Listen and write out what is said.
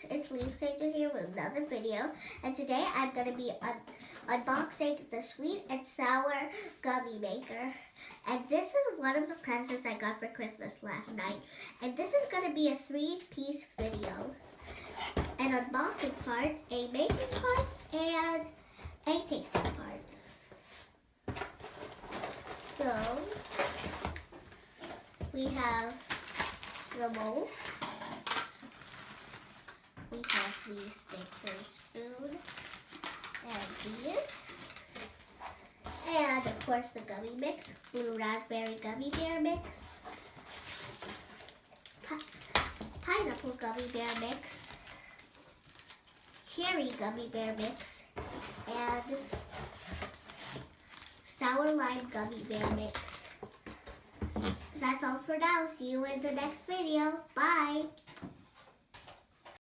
it's Leafchaser here with another video, and today I'm going to be unboxing the sweet and sour gummy maker. And this is one of the presents I got for Christmas last night. And this is going to be a 3-piece video. An unboxing part, a making part, and a tasting part. So, we have the mold. We have the stick spoon and these. And of course the gummy mix, blue raspberry gummy bear mix, pineapple gummy bear mix, cherry gummy bear mix, and sour lime gummy bear mix. That's all for now. See you in the next video. Bye!